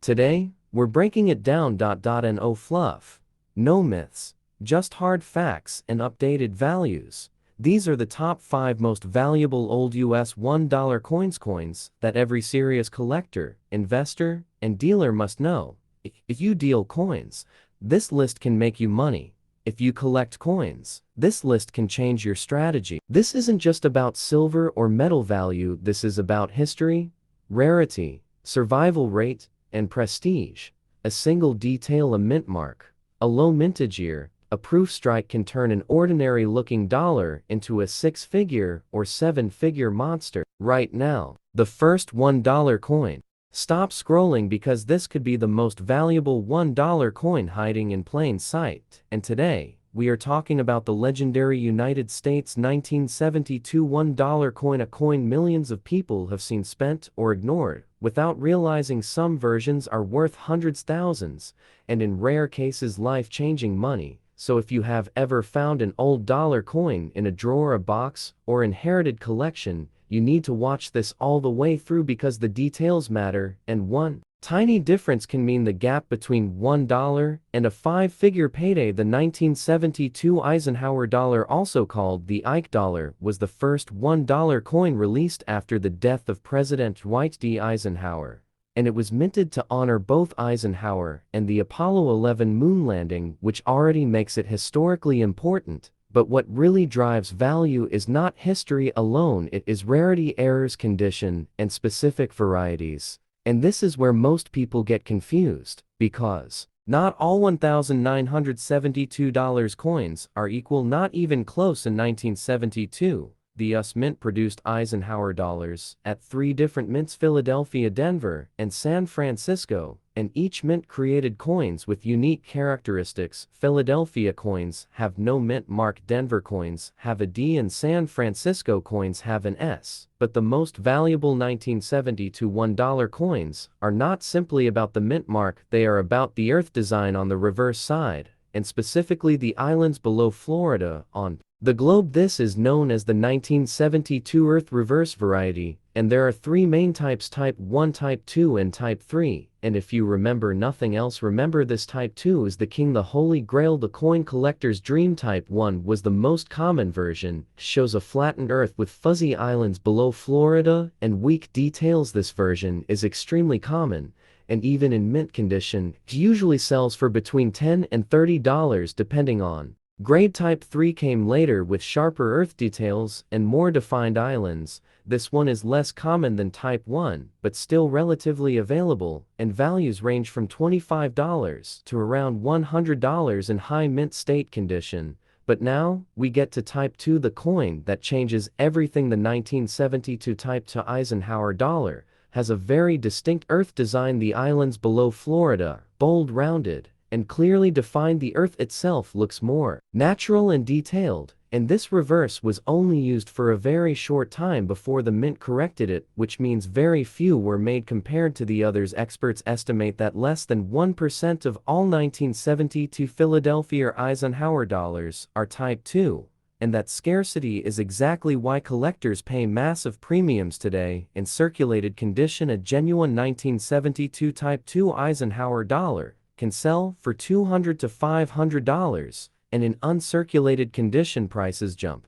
Today, we're breaking it down. No fluff, no myths, just hard facts and updated values. These are the top 5 most valuable old US $1 coins that every serious collector, investor, and dealer must know. If you deal coins, this list can make you money. If you collect coins, this list can change your strategy. This isn't just about silver or metal value, this is about history, rarity, survival rate, and prestige. A single detail, a mint mark, a low mintage year, a proof strike can turn an ordinary-looking dollar into a 6-figure or 7-figure monster. Right now, the first $1 coin. Stop scrolling because this could be the most valuable $1 coin hiding in plain sight. And today, we are talking about the legendary United States 1972 $1 coin, a coin millions of people have seen spent or ignored, without realizing some versions are worth hundreds, thousands, and in rare cases life-changing money. So if you have ever found an old dollar coin in a drawer, a box, or inherited collection, you need to watch this all the way through because the details matter, and one tiny difference can mean the gap between $1 and a 5-figure payday. The 1972 Eisenhower dollar, also called the Ike dollar, was the first $1 coin released after the death of President Dwight D. Eisenhower, and it was minted to honor both Eisenhower and the Apollo 11 moon landing, which already makes it historically important. But what really drives value is not history alone, it is rarity, errors, condition, and specific varieties. And this is where most people get confused, because not all $1,972 coins are equal, not even close. In 1972, the US Mint produced Eisenhower dollars at 3 different mints: Philadelphia, Denver, and San Francisco, and each mint created coins with unique characteristics. Philadelphia coins have no mint mark, Denver coins have a D, and San Francisco coins have an S. But the most valuable 1972 $1 coins are not simply about the mint mark, they are about the Earth design on the reverse side, and specifically the islands below Florida on the globe. This is known as the 1972 Earth reverse variety, and there are 3 main types: Type 1, Type 2, and Type 3. And if you remember nothing else, remember this: Type 2 is the king, the holy grail, the coin collector's dream. Type 1 was the most common version, shows a flattened Earth with fuzzy islands below Florida and weak details. This version is extremely common, and even in mint condition, usually sells for between $10 and $30 depending on grade. Type 3 came later with sharper Earth details and more defined islands. This one is less common than Type 1, but still relatively available, and values range from $25 to around $100 in high mint state condition. But now, we get to Type 2, the coin that changes everything. The 1972 Type 2 Eisenhower dollar has a very distinct Earth design. The islands below Florida, bold, rounded, and clearly defined. The Earth itself looks more natural and detailed, and this reverse was only used for a very short time before the mint corrected it, which means very few were made compared to the others. Experts estimate that less than 1% of all 1972 Philadelphia Eisenhower dollars are Type 2, and that scarcity is exactly why collectors pay massive premiums today. In circulated condition, a genuine 1972 Type 2 Eisenhower dollar can sell for $200 to $500, and in uncirculated condition prices jump.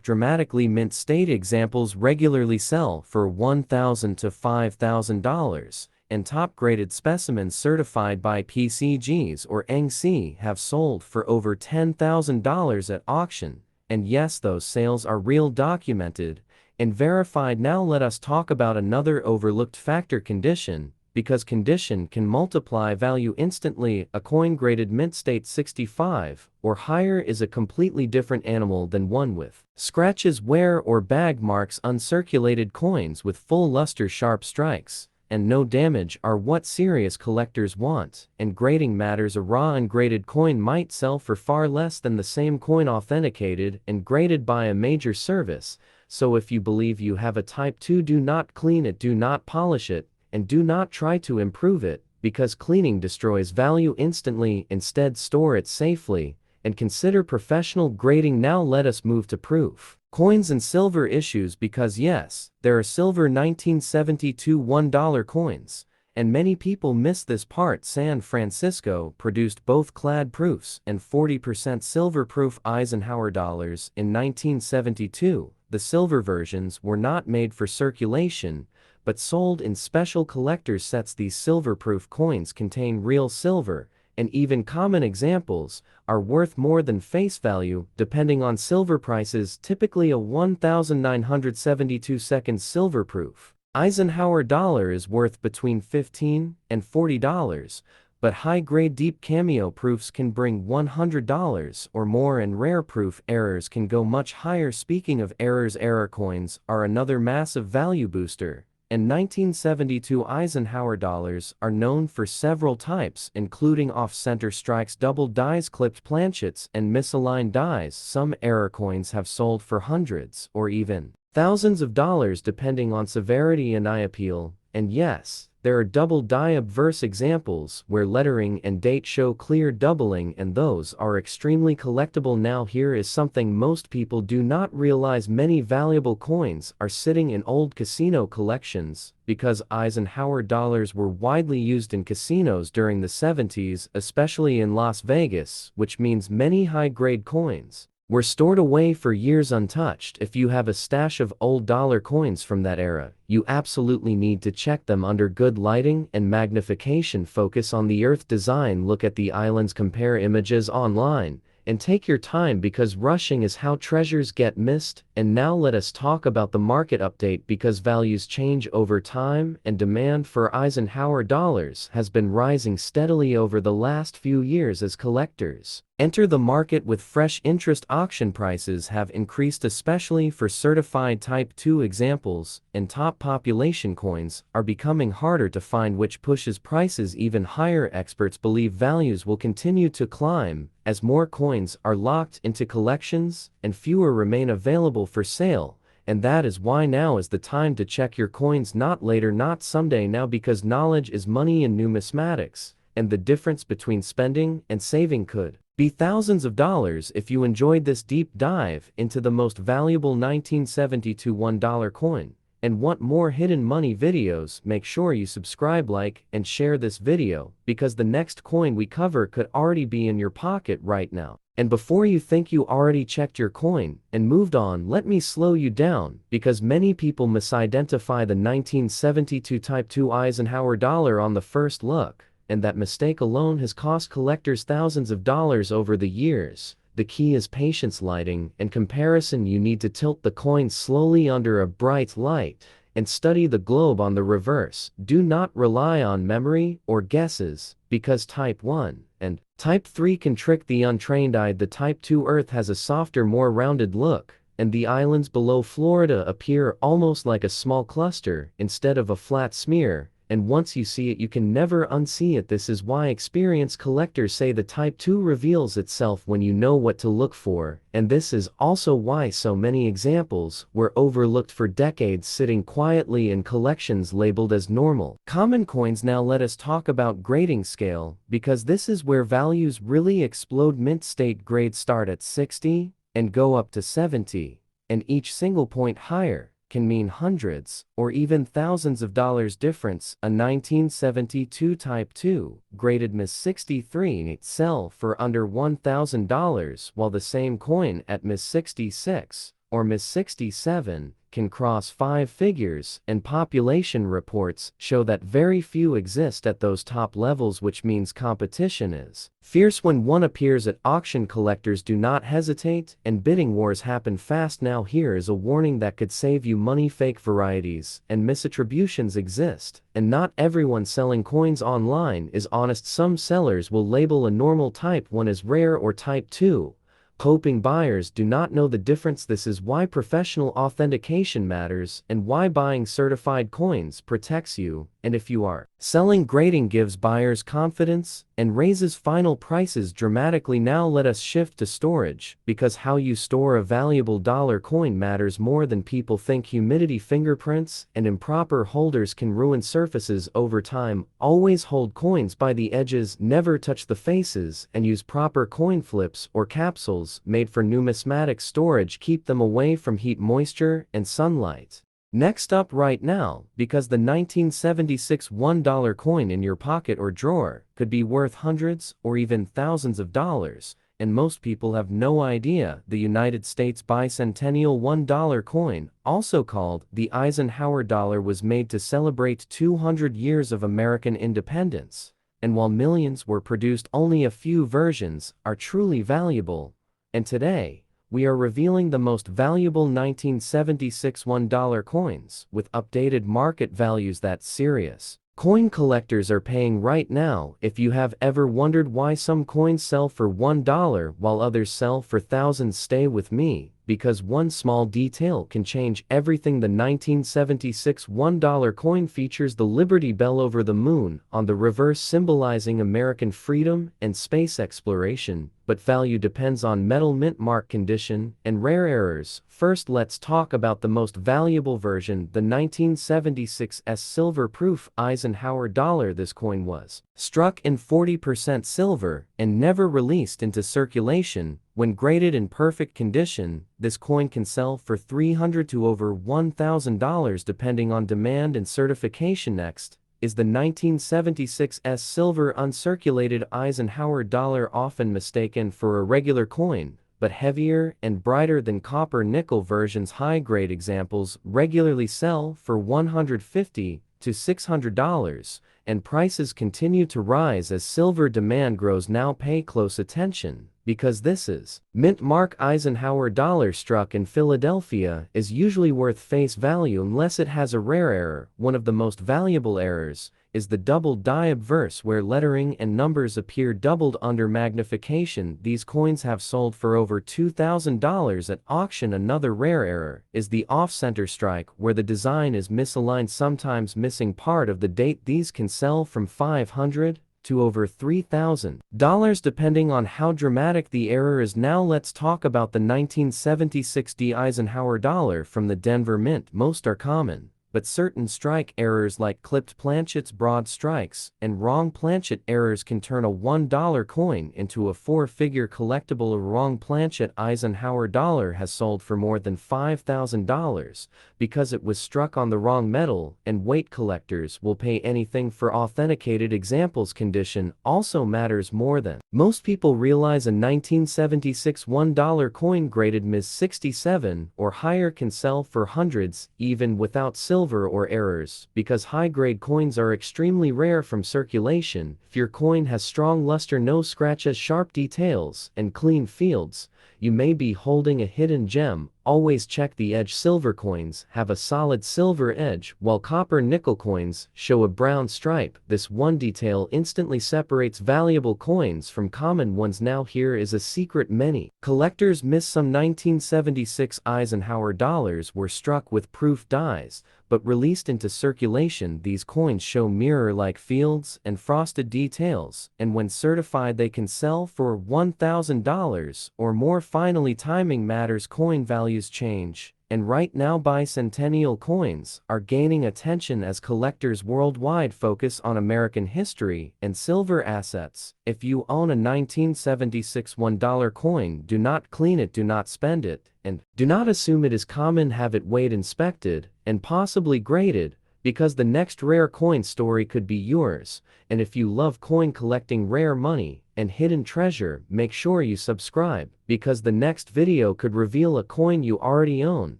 Dramatically. Mint state examples regularly sell for $1,000 to $5,000, and top-graded specimens certified by PCGs or NC have sold for over $10,000 at auction. And yes, those sales are real, documented, and verified. Now let us talk about another overlooked factor: condition. Because condition can multiply value instantly. A coin graded mint state 65 or higher is a completely different animal than one with scratches, wear, or bag marks. Uncirculated coins with full luster, sharp strikes, and no damage are what serious collectors want, and grading matters. A raw ungraded coin might sell for far less than the same coin authenticated and graded by a major service. So if you believe you have a Type 2, do not clean it, do not polish it, and do not try to improve it, because cleaning destroys value instantly. Instead, store it safely and consider professional grading. Now let us move to proof. Coins and silver issues because yes, there are silver 1972 $1 coins, and many people miss this part. San Francisco produced both clad proofs and 40% silver proof Eisenhower dollars in 1972. The silver versions were not made for circulation, but sold in special collector's sets. These silver-proof coins contain real silver, and even common examples are worth more than face value, depending on silver prices. Typically a 1972 seconds silver-proof Eisenhower dollar is worth between $15 and $40, but high-grade deep cameo proofs can bring $100 or more, and rare proof errors can go much higher. Speaking of errors, error coins are another massive value booster, and 1972 Eisenhower dollars are known for several types, including off-center strikes, double dies, clipped planchets, and misaligned dies. Some error coins have sold for hundreds or even thousands of dollars depending on severity and eye appeal. And yes, there are double die obverse examples where lettering and date show clear doubling, and those are extremely collectible. Now here is something most people do not realize: many valuable coins are sitting in old casino collections, because Eisenhower dollars were widely used in casinos during the 70s, especially in Las Vegas, which means many high-grade coins were stored away for years untouched. If you have a stash of old dollar coins from that era, you absolutely need to check them under good lighting and magnification. Focus on the Earth design, look at the islands, compare images online, and take your time, because rushing is how treasures get missed. And now let us talk about the market update, because values change over time and demand for Eisenhower dollars has been rising steadily over the last few years as collectors enter the market with fresh interest. Auction prices have increased, especially for certified Type II examples, and top population coins are becoming harder to find, which pushes prices even higher. Experts believe values will continue to climb as more coins are locked into collections and fewer remain available for sale, and that is why now is the time to check your coins, not later, not someday, now, because knowledge is money in numismatics, and the difference between spending and saving could be thousands of dollars. If you enjoyed this deep dive into the most valuable 1972 $1 coin and want more hidden money videos, make sure you subscribe, like, and share this video, because the next coin we cover could already be in your pocket right now. And before you think you already checked your coin and moved on, let me slow you down, because many people misidentify the 1972 Type II Eisenhower dollar on the first look, and that mistake alone has cost collectors thousands of dollars over the years. The key is patience, lighting, and comparison. You need to tilt the coin slowly under a bright light and study the globe on the reverse. Do not rely on memory or guesses, because Type I and Type III can trick the untrained eye. The Type II Earth has a softer, more rounded look, and the islands below Florida appear almost like a small cluster instead of a flat smear. And once you see it, you can never unsee it. This is why experienced collectors say the Type II reveals itself when you know what to look for, and this is also why so many examples were overlooked for decades, sitting quietly in collections labeled as normal common coins. Now let us talk about grading scale, because this is where values really explode. Mint state grades start at 60 and go up to 70, and each single point higher can mean hundreds or even thousands of dollars difference. A 1972 Type II graded Ms. 63 sell for under $1,000, while the same coin at Ms. 66 or Ms. 67 can cross 5 figures, and population reports show that very few exist at those top levels, which means competition is fierce. When one appears at auction, collectors do not hesitate, and bidding wars happen fast. Now here is a warning that could save you money: fake varieties and misattributions exist, and not everyone selling coins online is honest. Some sellers will label a normal Type I as rare or Type II, hoping buyers do not know the difference. This is why professional authentication matters, and why buying certified coins protects you. And if you are selling, grading gives buyers confidence and raises final prices dramatically. Now let us shift to storage, because how you store a valuable dollar coin matters more than people think. Humidity, fingerprints, and improper holders can ruin surfaces over time. Always hold coins by the edges, never touch the faces, and use proper coin flips or capsules bills made for numismatic storage keep them away from heat, moisture, and sunlight. Next up right now, because the 1976 $1 coin in your pocket or drawer could be worth hundreds or even thousands of dollars, and most people have no idea, the United States bicentennial $1 coin, also called the Eisenhower dollar, was made to celebrate 200 years of American independence. And while millions were produced, only a few versions are truly valuable. And today, we are revealing the most valuable 1976 $1 coins with updated market values that serious coin collectors are paying right now. If you have ever wondered why some coins sell for $1 while others sell for thousands, stay with me, because one small detail can change everything. The 1976 $1 coin features the Liberty Bell over the moon on the reverse, symbolizing American freedom and space exploration, but value depends on metal, mint mark condition, and rare errors. First, let's talk about the most valuable version, the 1976's silver-proof Eisenhower dollar. This coin was struck in 40% silver and never released into circulation. When graded in perfect condition, this coin can sell for $300 to over $1,000 depending on demand and certification. Next is the 1976 silver uncirculated Eisenhower dollar, often mistaken for a regular coin, but heavier and brighter than copper nickel versions. High-grade examples regularly sell for $150 to $600, and prices continue to rise as silver demand grows. Now pay close attention, because this is mint mark Eisenhower dollar struck in Philadelphia is usually worth face value unless it has a rare error. One of the most valuable errors is the double die obverse, where lettering and numbers appear doubled under magnification. These coins have sold for over $2,000 at auction. Another rare error is the off-center strike, where the design is misaligned, sometimes missing part of the date. These can sell from $500 to over $3,000 depending on how dramatic the error is. Now let's talk about the 1976 Eisenhower dollar from the Denver Mint. Most are common, but certain strike errors like clipped planchets, broad strikes, and wrong planchet errors can turn a $1 coin into a four-figure collectible. A wrong planchet Eisenhower dollar has sold for more than $5,000 because it was struck on the wrong metal and weight. Collectors will pay anything for authenticated examples. Condition also matters more than most people realize. A 1976 $1 coin graded Ms. 67 or higher can sell for hundreds even without silver or errors, because high-grade coins are extremely rare from circulation. If your coin has strong luster, no scratches, sharp details, and clean fields, you may be holding a hidden gem. Always check the edge. Silver coins have a solid silver edge, while copper nickel coins show a brown stripe. This one detail instantly separates valuable coins from common ones. Now here is a secret many collectors miss. Some 1976 Eisenhower dollars were struck with proof dies, but released into circulation. These coins show mirror-like fields and frosted details, and when certified they can sell for $1,000 or more. Finally, timing matters. Coin values change, and right now bicentennial coins are gaining attention as collectors worldwide focus on American history and silver assets. If you own a 1976 $1 coin, do not clean it, do not spend it, and do not assume it is common. Have it weighed, inspected, and possibly graded, because the next rare coin story could be yours. And if you love coin collecting, rare money, and hidden treasure, make sure you subscribe, because the next video could reveal a coin you already own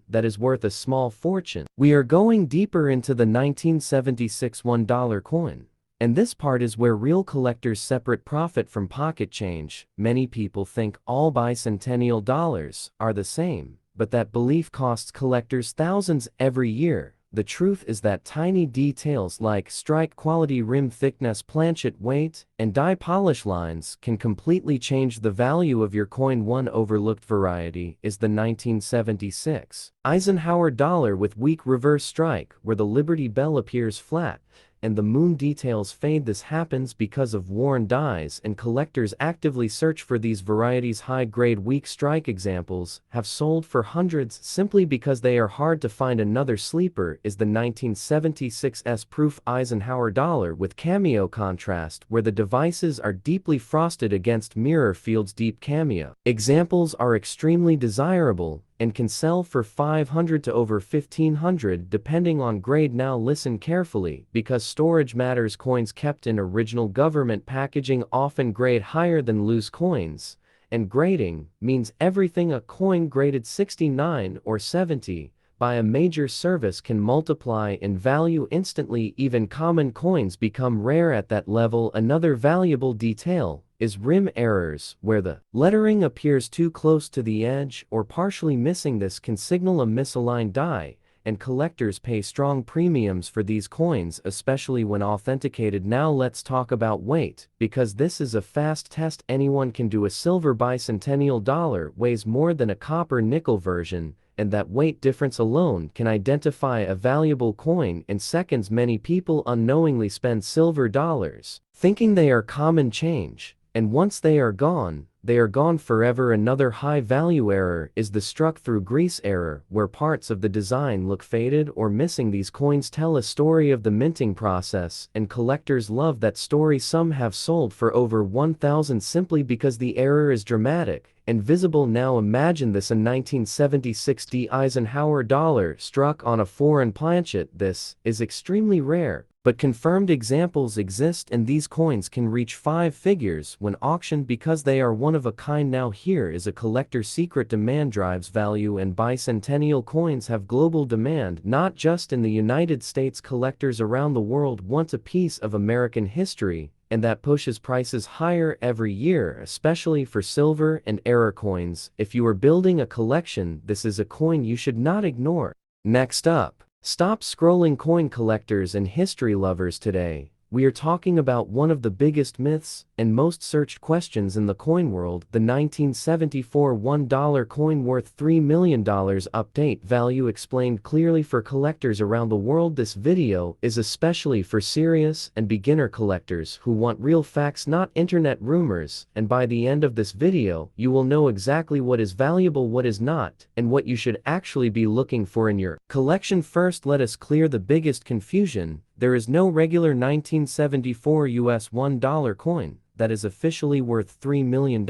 that is worth a small fortune. We are going deeper into the 1976 $1 coin. And this part is where real collectors separate profit from pocket change. Many people think all bicentennial dollars are the same, but that belief costs collectors thousands every year. The truth is that tiny details like strike quality, rim thickness, planchet weight, and die polish lines can completely change the value of your coin. One overlooked variety is the 1976 Eisenhower dollar with weak reverse strike, where the Liberty Bell appears flat and the moon details fade. This happens because of worn dies, and collectors actively search for these varieties. High-grade weak strike examples have sold for hundreds simply because they are hard to find. Another sleeper is the 1976 S-proof Eisenhower dollar with cameo contrast, where the devices are deeply frosted against mirror fields. Deep cameo examples are extremely desirable and can sell for $500 to over $1,500 depending on grade. Now listen carefully, because storage matters. Coins kept in original government packaging often grade higher than loose coins, and grading means everything. A coin graded 69 or 70 by a major service can multiply in value instantly. Even common coins become rare at that level. Another valuable detail is rim errors, where the lettering appears too close to the edge or partially missing. This can signal a misaligned die, and collectors pay strong premiums for these coins, especially when authenticated. Now let's talk about weight, because this is a fast test anyone can do. A silver bicentennial dollar weighs more than a copper nickel version, and that weight difference alone can identify a valuable coin in seconds. Many people unknowingly spend silver dollars thinking they are common change, and once they are gone forever. Another high-value error is the struck-through grease error, where parts of the design look faded or missing. These coins tell a story of the minting process, and collectors love that story. Some have sold for over $1,000 simply because the error is dramatic and visible. Now imagine this: a 1976 D Eisenhower dollar struck on a foreign planchet. This is extremely rare, but confirmed examples exist, and these coins can reach 5 figures when auctioned because they are one of a kind. Now here is a collector's secret: demand drives value, and bicentennial coins have global demand. Not just in the United States, collectors around the world want a piece of American history, and that pushes prices higher every year, especially for silver and error coins. If you are building a collection, this is a coin you should not ignore. Next up, stop scrolling. Coin collectors and history lovers, today we are talking about one of the biggest myths and most searched questions in the coin world: the 1974 $1 coin worth $3 million. Update: value explained clearly for collectors around the world. This video is especially for serious and beginner collectors who want real facts, not internet rumors, and by the end of this video you will know exactly what is valuable, what is not, and what you should actually be looking for in your collection. First, let us clear the biggest confusion. There is no regular 1974 US $1 coin that is officially worth $3 million.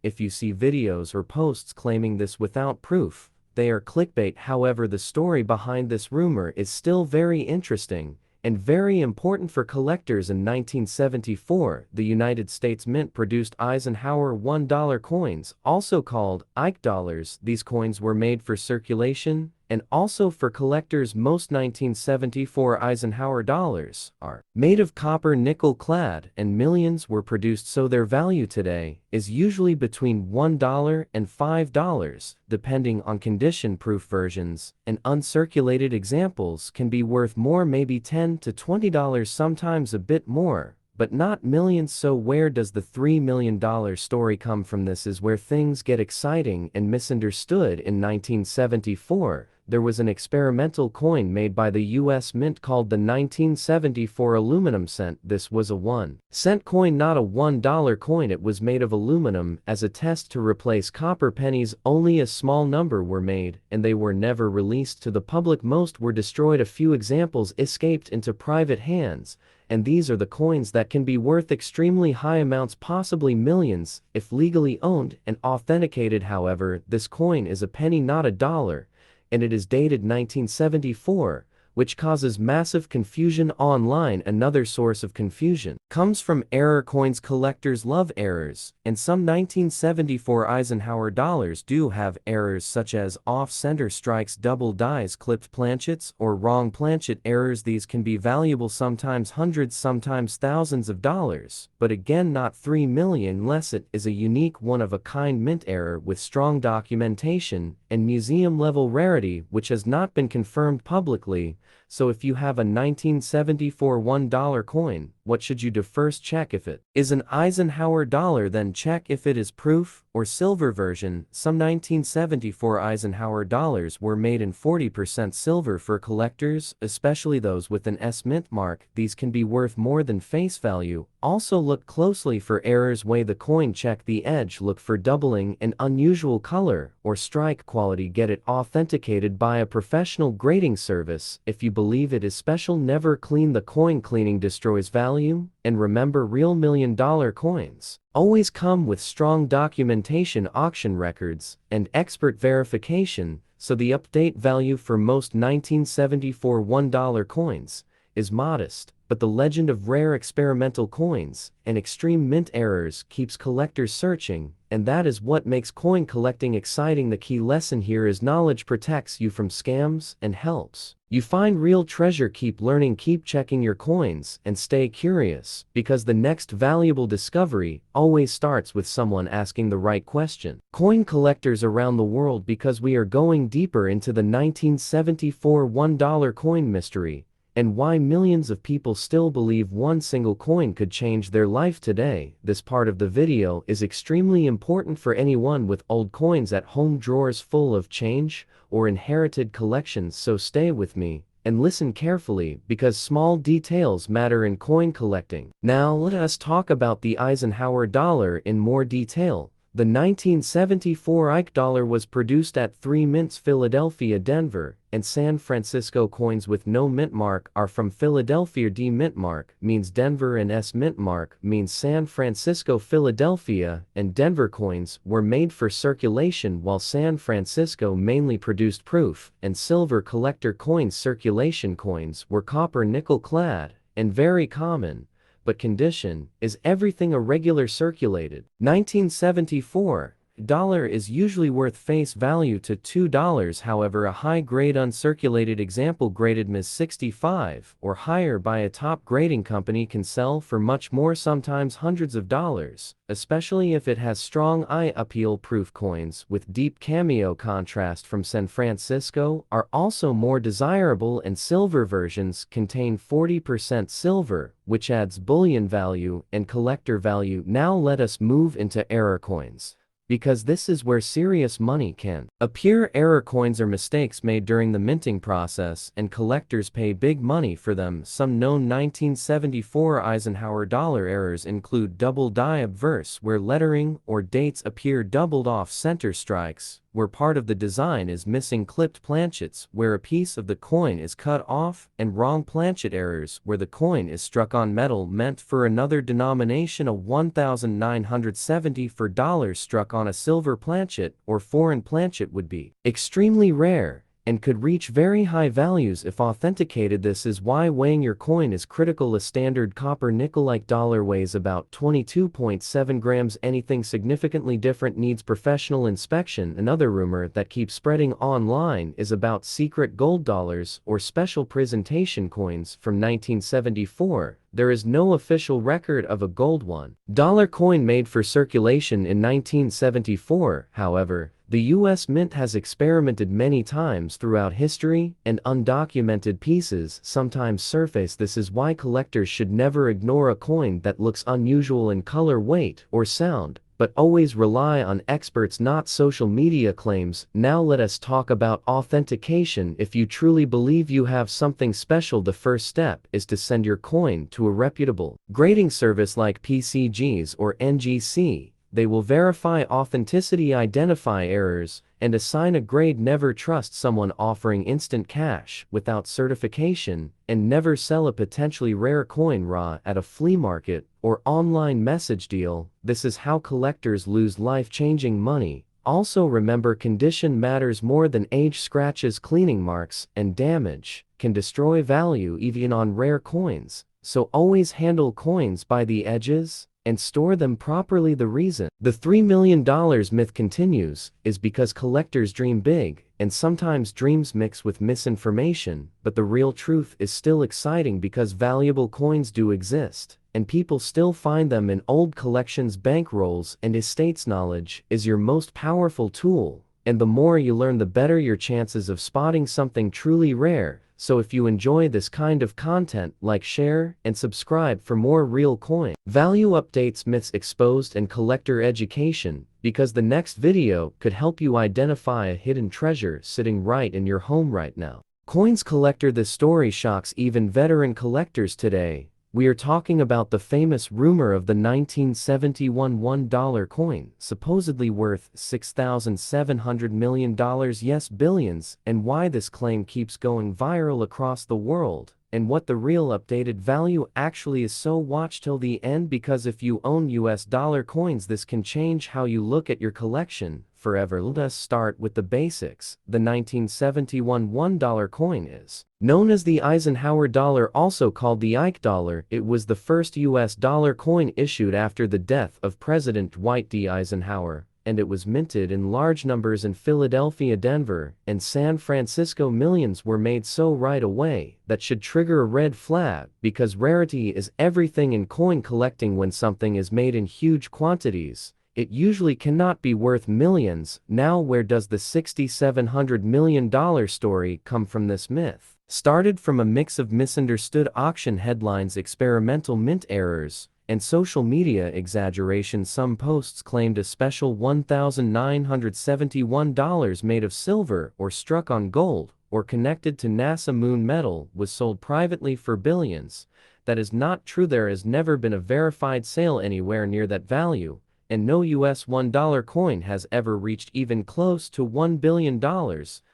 If you see videos or posts claiming this without proof, they are clickbait. However, the story behind this rumor is still very interesting and very important for collectors. In 1974, the United States Mint produced Eisenhower $1 coins, also called Eich dollars. These coins were made for circulation and also for collectors. Most 1974 Eisenhower dollars are made of copper nickel clad, and millions were produced, so their value today is usually between $1 and $5, depending on condition. Proof versions and uncirculated examples can be worth more, maybe $10 to $20, sometimes a bit more, but not millions. So where does the $3 million story come from? This is where things get exciting and misunderstood. In 1974, there was an experimental coin made by the US Mint called the 1974 aluminum cent. This was a 1-cent coin, not a $1 coin. It was made of aluminum as a test to replace copper pennies. Only a small number were made, and they were never released to the public. Most were destroyed. A few examples escaped into private hands, and these are the coins that can be worth extremely high amounts, possibly millions, if legally owned and authenticated. However, this coin is a penny, not a dollar, and it is dated 1974, which causes massive confusion online. Another source of confusion comes from error coins. Collectors love errors, and some 1974 Eisenhower dollars do have errors, such as off-center strikes, double dies, clipped planchets, or wrong planchet errors. These can be valuable, sometimes hundreds, sometimes thousands of dollars, but again not $3 million unless it is a unique, one-of-a-kind mint error with strong documentation and museum-level rarity, which has not been confirmed publicly. So if you have a 1974 $1 coin, what should you do first? Check if it is an Eisenhower dollar, then check if it is proof or silver version. Some 1974 Eisenhower dollars were made in 40% silver. For collectors, especially those with an S mint mark, these can be worth more than face value. Also look closely for errors. Weigh the coin, check the edge, look for doubling and unusual color or strike quality. Get it authenticated by a professional grading service. If you believe it is special, never clean the coin. Cleaning destroys value. And remember, real $1 million coins always come with strong documentation, auction records, and expert verification, so the update value for most 1974 $1 coins is modest, but the legend of rare experimental coins and extreme mint errors keeps collectors searching, and that is what makes coin collecting exciting. The key lesson here is knowledge protects you from scams and helps you find real treasure. Keep learning, keep checking your coins, and stay curious, because the next valuable discovery always starts with someone asking the right question. Coin collectors around the world, because we are going deeper into the 1974 $1 coin mystery, and why millions of people still believe one single coin could change their life today. This part of the video is extremely important for anyone with old coins at home, drawers full of change, or inherited collections. So stay with me and listen carefully, because small details matter in coin collecting. Now let us talk about the Eisenhower dollar in more detail. The 1974 Eich dollar was produced at 3 mints: Philadelphia, Denver, and San Francisco. Coins with no mint mark are from Philadelphia. D mint mark means Denver and S mint mark means San Francisco. Philadelphia and Denver coins were made for circulation, while San Francisco mainly produced proof and silver. Collector coins, circulation coins, were copper nickel clad and very common, but condition is everything. A regular circulated 1974 dollar is usually worth face value to $2. However, a high-grade uncirculated example graded Ms. 65 or higher by a top grading company can sell for much more, sometimes hundreds of dollars, especially if it has strong eye appeal. Proof coins with deep cameo contrast from San Francisco are also more desirable, and silver versions contain 40% silver, which adds bullion value and collector value. Now let us move into error coins, because this is where serious money can appear. Error coins are mistakes made during the minting process, and collectors pay big money for them. Some known 1974 Eisenhower dollar errors include double die obverse, where lettering or dates appear doubled off center; strikes, where part of the design is missing; clipped planchets, where a piece of the coin is cut off; and wrong planchet errors, where the coin is struck on metal meant for another denomination. A 1970 for dollars struck on a silver planchet or foreign planchet would be extremely rare and could reach very high values if authenticated. This is why weighing your coin is critical. A standard copper nickel-like dollar weighs about 22.7 grams. Anything significantly different needs professional inspection. Another rumor that keeps spreading online is about secret gold dollars or special presentation coins from 1974. There is no official record of a gold $1 coin made for circulation in 1974. However, the U.S. Mint has experimented many times throughout history, and undocumented pieces sometimes surface. This is why collectors should never ignore a coin that looks unusual in color, weight, or sound, but always rely on experts, not social media claims. Now let us talk about authentication. If you truly believe you have something special, the first step is to send your coin to a reputable grading service like PCGs or NGC. They will verify authenticity, identify errors, and assign a grade. Never trust someone offering instant cash without certification, and never sell a potentially rare coin raw at a flea market or online message deal. This is how collectors lose life-changing money. Also remember, condition matters more than age. Scratches, cleaning marks, and damage can destroy value even on rare coins, so always handle coins by the edges and store them properly. The reason the $3 million myth continues is because collectors dream big, and sometimes dreams mix with misinformation, but the real truth is still exciting, because valuable coins do exist, and people still find them in old collections. Bankrolls and estates. Knowledge is your most powerful tool, and the more you learn, the better your chances of spotting something truly rare. So if you enjoy this kind of content, like, share, and subscribe for more real coin value updates, myths exposed, and collector education, because the next video could help you identify a hidden treasure sitting right in your home right now. Coins collector. This story shocks even veteran collectors today. We are talking about the famous rumor of the 1971 $1 coin, supposedly worth $6,700 million, yes, billions, and why this claim keeps going viral across the world, and what the real updated value actually is. So watch till the end, because if you own US dollar coins, this can change how you look at your collection forever. Let us start with the basics. The 1971 $1 coin is known as the Eisenhower dollar, also called the Ike dollar. It was the first US dollar coin issued after the death of President Dwight D. Eisenhower, and it was minted in large numbers in Philadelphia, Denver, and San Francisco. Millions were made so right away. That should trigger a red flag, because rarity is everything in coin collecting. When something is made in huge quantities, it usually cannot be worth millions. Now, where does the $6,700 million story come from? This myth started from a mix of misunderstood auction headlines, experimental mint errors, and social media exaggeration. Some posts claimed a special $1,971 made of silver or struck on gold or connected to NASA moon metal was sold privately for billions. That is not true. There has never been a verified sale anywhere near that value, and no US $1 coin has ever reached even close to $1 billion,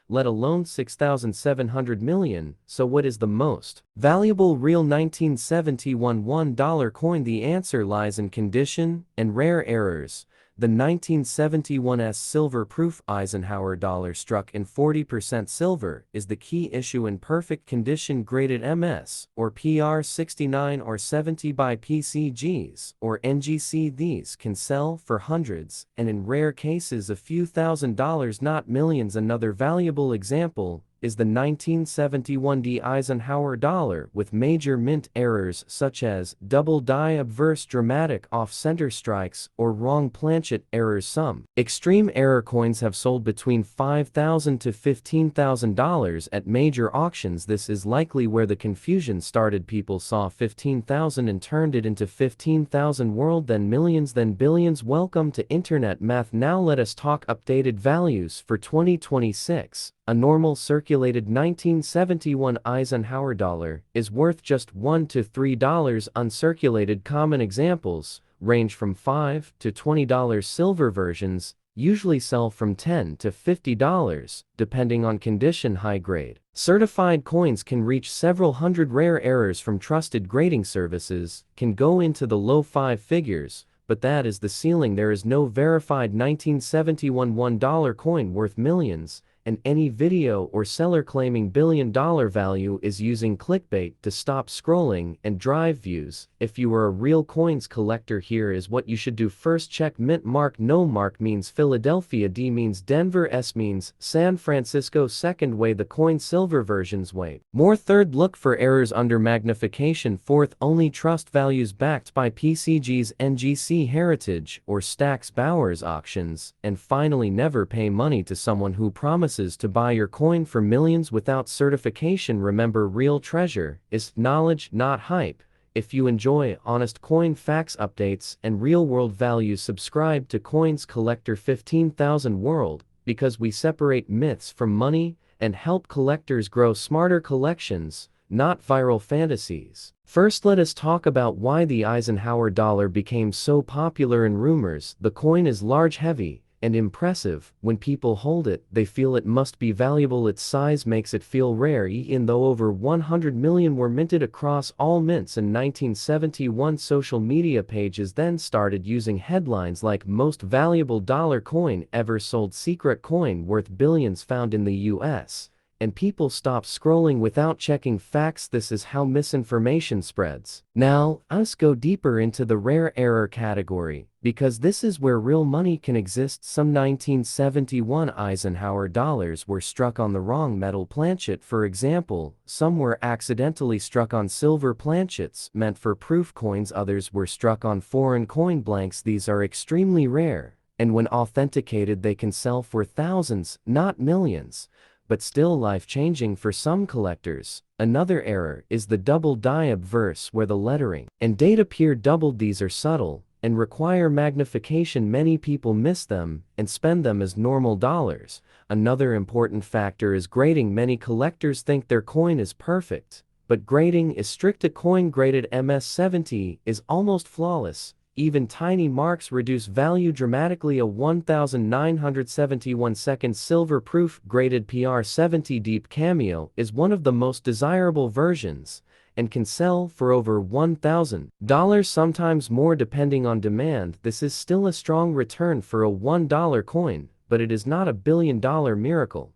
let alone $6,700 million. So what is the most valuable real 1971 $1 coin? The answer lies in condition and rare errors. The 1971's silver-proof Eisenhower dollar, struck in 40% silver, is the key issue. In perfect condition, graded MS or PR 69 or 70 by PCGs or NGC, these can sell for hundreds, and in rare cases a few $1,000s, not millions. Another valuable example is the 1971 D Eisenhower dollar, with major mint errors such as double die, obverse, dramatic off-center strikes, or wrong planchet errors. Some extreme error coins have sold between $5,000 to $15,000 at major auctions. This is likely where the confusion started. People saw 15,000 and turned it into 15,000 world, then millions, then billions. Welcome to Internet Math. Now let us talk updated values for 2026. A normal circulated 1971 Eisenhower dollar is worth just $1 to $3. Uncirculated common examples range from $5 to $20. Silver versions usually sell from $10 to $50, depending on condition. High grade certified coins can reach several hundred. Rare errors from trusted grading services can go into the low five figures, but that is the ceiling. There is no verified 1971 $1 coin worth millions, and any video or seller claiming billion-dollar value is using clickbait to stop scrolling and drive views. If you are a real coins collector, here is what you should do. First, check mint mark. No mark means Philadelphia, D means Denver, S means San Francisco. Second, weigh the coin. Silver versions weigh more. Third, look for errors under magnification. Fourth, only trust values backed by PCGs, NGC, Heritage, or Stack's Bowers auctions. And finally, never pay money to someone who promises to buy your coin for millions without certification. Remember, real treasure is knowledge, not hype. If you enjoy honest coin facts, updates, and real-world values, subscribe to Coins Collector 15,000 World, because we separate myths from money and help collectors grow smarter collections, not viral fantasies. First, let us talk about why the Eisenhower dollar became so popular in rumors. The coin is large, heavy, and impressive. When people hold it, they feel it must be valuable. Its size makes it feel rare. Even though over 100 million were minted across all mints in 1971, social media pages then started using headlines like "most valuable dollar coin ever sold, secret coin worth billions found in the US," and people stop scrolling without checking facts. This is how misinformation spreads. Now, let's go deeper into the rare error category, because this is where real money can exist. Some 1971 Eisenhower dollars were struck on the wrong metal planchet. For example, some were accidentally struck on silver planchets meant for proof coins. Others were struck on foreign coin blanks. These are extremely rare, and when authenticated they can sell for thousands, not millions. but still life-changing for some collectors. Another error is the double die obverse, where the lettering and date appear doubled. These are subtle and require magnification. Many people miss them and spend them as normal dollars. Another important factor is grading. Many collectors think their coin is perfect, but grading is strict. A coin graded MS-70 is almost flawless. Even tiny marks reduce value dramatically. A 1971 second silver-proof graded PR-70 Deep Cameo is one of the most desirable versions and can sell for over $1,000, sometimes more depending on demand. This is still a strong return for a $1 coin, but it is not a billion-dollar miracle.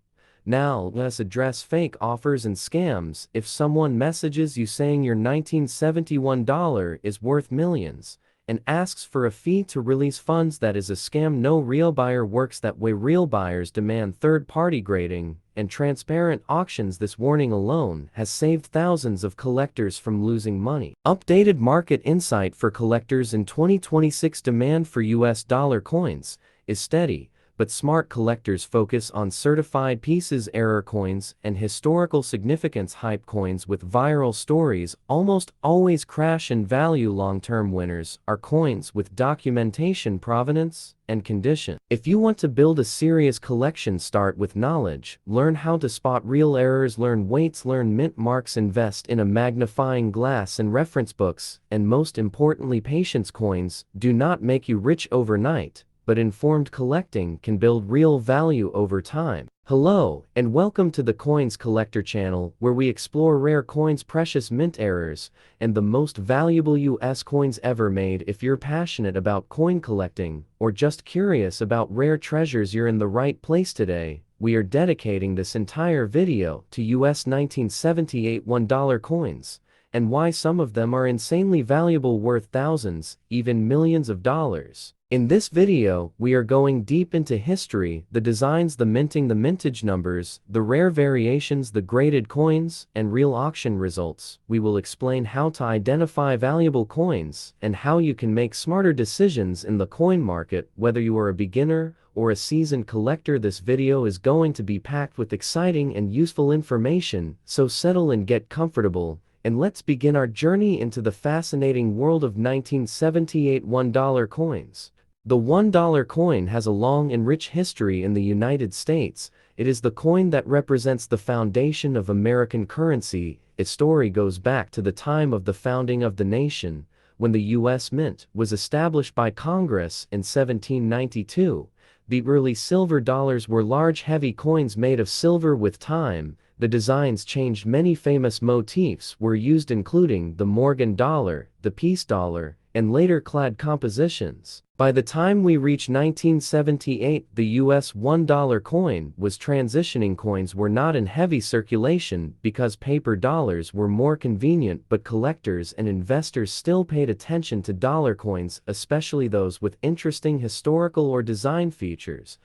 Now, let's address fake offers and scams. If someone messages you saying your 1971 dollar is worth millions and asks for a fee to release funds, that is a scam. No real buyer works that way. Real buyers demand third-party grading and transparent auctions. This warning alone has saved thousands of collectors from losing money. Updated market insight for collectors in 2026. Demand for US dollar coins is steady, but smart collectors focus on certified pieces. Error coins and historical significance. Hype coins with viral stories almost always crash in value. Long-term winners are coins with documentation, provenance, and condition. If you want to build a serious collection, start with knowledge. Learn how to spot real errors, learn weights, learn mint marks, invest in a magnifying glass and reference books, and most importantly, patience. Coins do not make you rich overnight, but informed collecting can build real value over time. Hello, and welcome to the Coins Collector channel, where we explore rare coins, precious mint errors, and the most valuable US coins ever made. If you're passionate about coin collecting, or just curious about rare treasures, you're in the right place today. We are dedicating this entire video to US 1978 $1 coins, and why some of them are insanely valuable, worth thousands, even millions of dollars. In this video, we are going deep into history, the designs, the minting, the mintage numbers, the rare variations, the graded coins, and real auction results. We will explain how to identify valuable coins and how you can make smarter decisions in the coin market. Whether you are a beginner or a seasoned collector, this video is going to be packed with exciting and useful information, so settle and get comfortable, and let's begin our journey into the fascinating world of 1978 $1 coins. The $1 coin has a long and rich history in the United States. It is the coin that represents the foundation of American currency. Its story goes back to the time of the founding of the nation, when the U.S. Mint was established by Congress in 1792. The early silver dollars were large, heavy coins made of silver. With time, the designs changed. Many famous motifs were used, including the Morgan dollar, the Peace dollar, and later clad compositions. By the time we reach 1978, the US $1 coin was transitioning. Coins were not in heavy circulation because paper dollars were more convenient, but collectors and investors still paid attention to dollar coins, especially those with interesting historical or design features.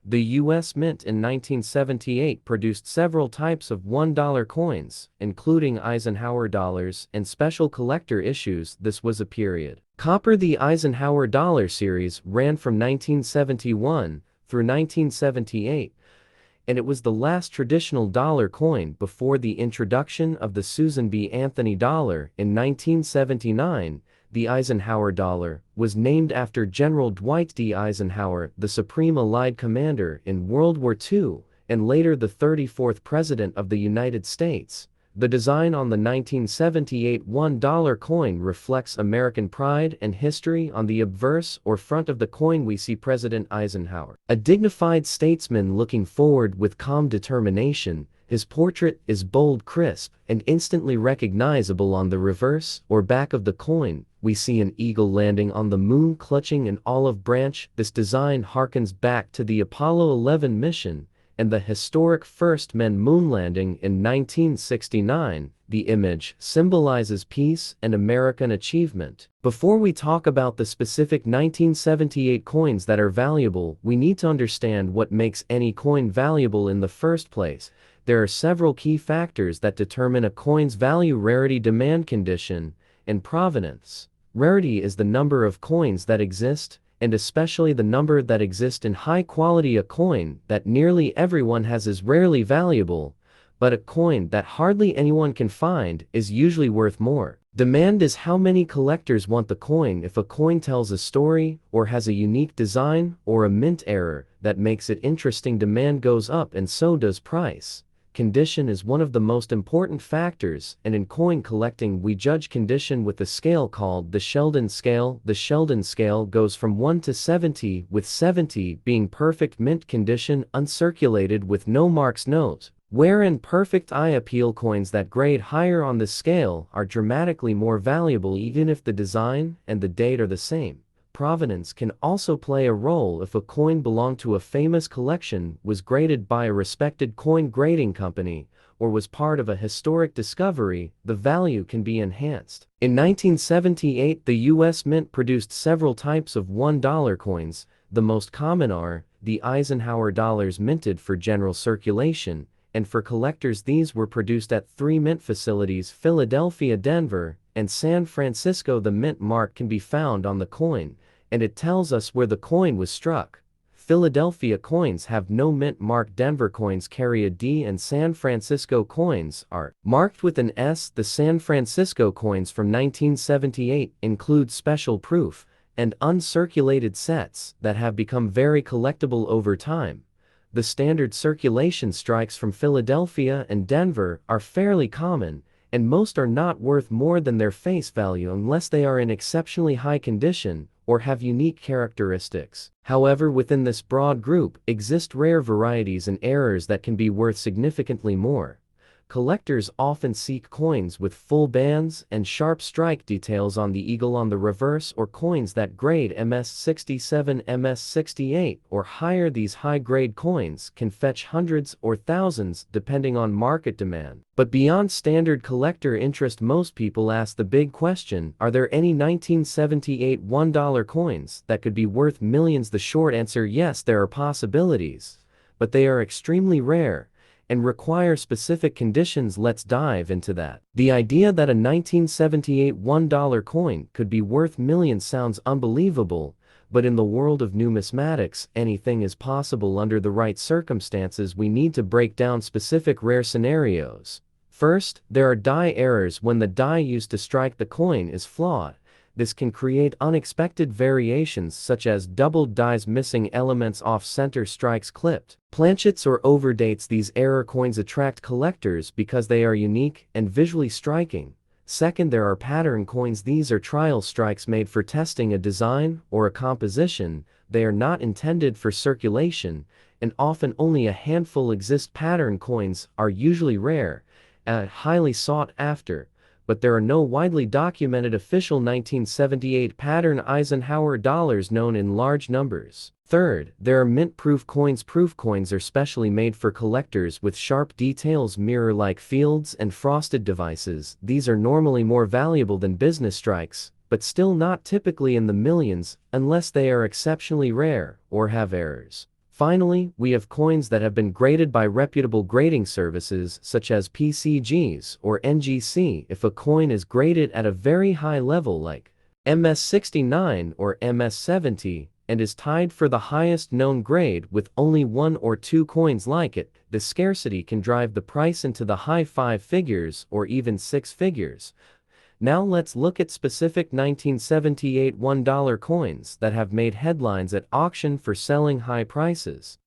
The U.S. Mint in 1978 produced several types of $1 coins, including Eisenhower dollars and special collector issues. This was a period. Copper. The Eisenhower dollar series ran from 1971 through 1978, and it was the last traditional dollar coin before the introduction of the Susan B. Anthony dollar in 1979. The Eisenhower dollar was named after General Dwight D. Eisenhower, the Supreme Allied Commander in World War II, and later the 34th President of the United States. The design on the 1978 $1 coin reflects American pride and history. On the obverse or front of the coin, we see President Eisenhower, a dignified statesman looking forward with calm determination. His portrait is bold, crisp, and instantly recognizable. On the reverse or back of the coin, we see an eagle landing on the moon, clutching an olive branch. This design harkens back to the Apollo 11 mission and the historic first manned moon landing in 1969. The image symbolizes peace and American achievement. Before we talk about the specific 1978 coins that are valuable, we need to understand what makes any coin valuable in the first place. There are several key factors that determine a coin's value: rarity, demand, condition, and provenance. Rarity is the number of coins that exist and especially the number that exist in high quality. A coin that nearly everyone has is rarely valuable, but a coin that hardly anyone can find is usually worth more. Demand is how many collectors want the coin. If a coin tells a story, or has a unique design, or a mint error that makes it interesting, demand goes up and so does price. Condition is one of the most important factors, and in coin collecting we judge condition with a scale called the Sheldon scale. The Sheldon scale goes from 1 to 70, with 70 being perfect mint condition, uncirculated with no marks note, wherein perfect eye appeal. Coins that grade higher on the scale are dramatically more valuable even if the design and the date are the same. Provenance can also play a role. If a coin belonged to a famous collection, was graded by a respected coin grading company, or was part of a historic discovery, the value can be enhanced. In 1978, the U.S. Mint produced several types of $1 coins. The most common are the Eisenhower dollars, minted for general circulation, and for collectors. These were produced at 3 mint facilities: Philadelphia, Denver, and San Francisco. The mint mark can be found on the coin, and it tells us where the coin was struck. Philadelphia coins have no mint mark. Denver coins carry a D, and San Francisco coins are marked with an S. The San Francisco coins from 1978 include special proof and uncirculated sets that have become very collectible over time. The standard circulation strikes from Philadelphia and Denver are fairly common, and most are not worth more than their face value unless they are in exceptionally high condition or have unique characteristics. However, within this broad group exist rare varieties and errors that can be worth significantly more. Collectors often seek coins with full bands and sharp strike details on the eagle on the reverse, or coins that grade MS67, MS68 or higher. These high-grade coins can fetch hundreds or thousands depending on market demand. But beyond standard collector interest, most people ask the big question: are there any 1978 $1 coins that could be worth millions? The short answer: yes, there are possibilities, but they are extremely rare and require specific conditions. Let's dive into that. The idea that a 1978 $1 coin could be worth millions sounds unbelievable, but in the world of numismatics, anything is possible under the right circumstances. We need to break down specific rare scenarios. First, there are die errors. When the die used to strike the coin is flawed, this can create unexpected variations such as doubled dies, missing elements, off-center strikes, clipped planchets, or overdates. These error coins attract collectors because they are unique and visually striking. Second, there are pattern coins. These are trial strikes made for testing a design or a composition. They are not intended for circulation, and often only a handful exist. Pattern coins are usually rare and highly sought after, but there are no widely documented official 1978 pattern Eisenhower dollars known in large numbers. Third, there are mint-proof coins. Proof coins are specially made for collectors with sharp details, mirror-like fields, and frosted devices. These are normally more valuable than business strikes, but still not typically in the millions unless they are exceptionally rare or have errors. Finally, we have coins that have been graded by reputable grading services such as PCGs or NGC. If a coin is graded at a very high level like MS69 or MS70 and is tied for the highest known grade with only 1 or 2 coins like it, the scarcity can drive the price into the high 5 figures or even 6 figures. Now let's look at specific 1978 $1 coins that have made headlines at auction for selling high prices.